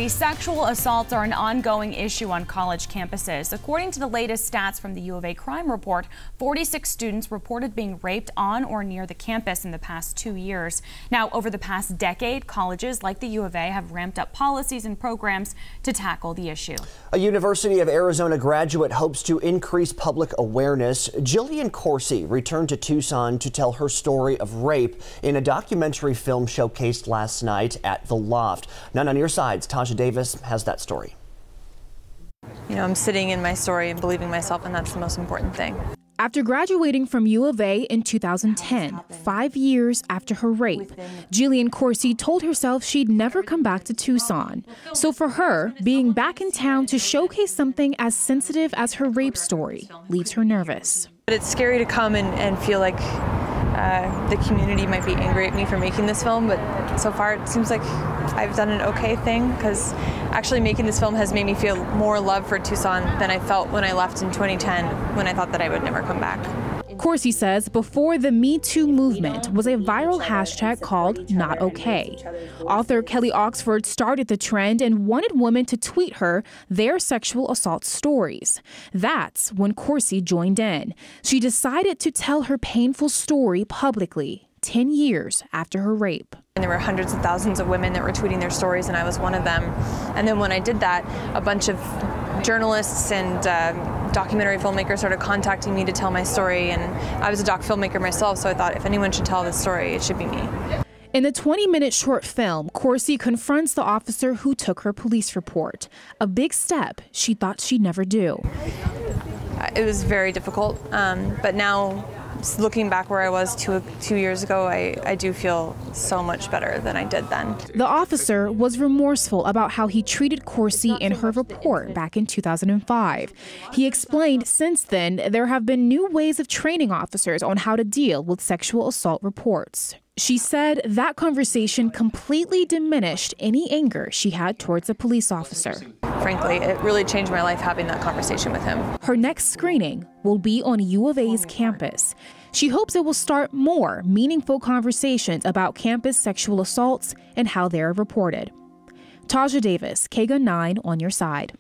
Sexual assaults are an ongoing issue on college campuses. According to the latest stats from the U of A crime report, 46 students reported being raped on or near the campus in the past 2 years. Now, over the past decade, colleges like the U of A have ramped up policies and programs to tackle the issue. A University of Arizona graduate hopes to increase public awareness. Jillian Corsie returned to Tucson to tell her story of rape in a documentary film showcased last night at the Loft. None on your sides. Tasha Davis has that story. You know, I'm sitting in my story and believing myself, and that's the most important thing. After graduating from U of A in 2010, 5 years after her rape, Jillian Corsie told herself she'd never come back to Tucson. So for her, being back in town to showcase something as sensitive as her rape story leaves her nervous. But it's scary to come and feel like the community might be angry at me for making this film, but so far it seems like I've done an okay thing, because actually making this film has made me feel more love for Tucson than I felt when I left in 2010, when I thought that I would never come back. Corsie says before the Me Too movement was a viral hashtag called Not Okay. Author Kelly Oxford started the trend and wanted women to tweet her their sexual assault stories. That's when Corsie joined in. She decided to tell her painful story publicly 10 years after her rape. And there were hundreds of thousands of women that were tweeting their stories, and I was one of them. And then when I did that, a bunch of journalists and documentary filmmakers started contacting me to tell my story, and I was a doc filmmaker myself, so I thought if anyone should tell this story, it should be me. In the 20-minute short film, Corsie confronts the officer who took her police report, a big step she thought she'd never do. It was very difficult, but now, looking back where I was two years ago, I do feel so much better than I did then. The officer was remorseful about how he treated Corsie in her report back in 2005. He explained since then there have been new ways of training officers on how to deal with sexual assault reports. She said that conversation completely diminished any anger she had towards a police officer. Frankly, it really changed my life having that conversation with him. Her next screening will be on U of A's campus. She hopes it will start more meaningful conversations about campus sexual assaults and how they're reported. Tasha Davis, KGUN 9 on your side.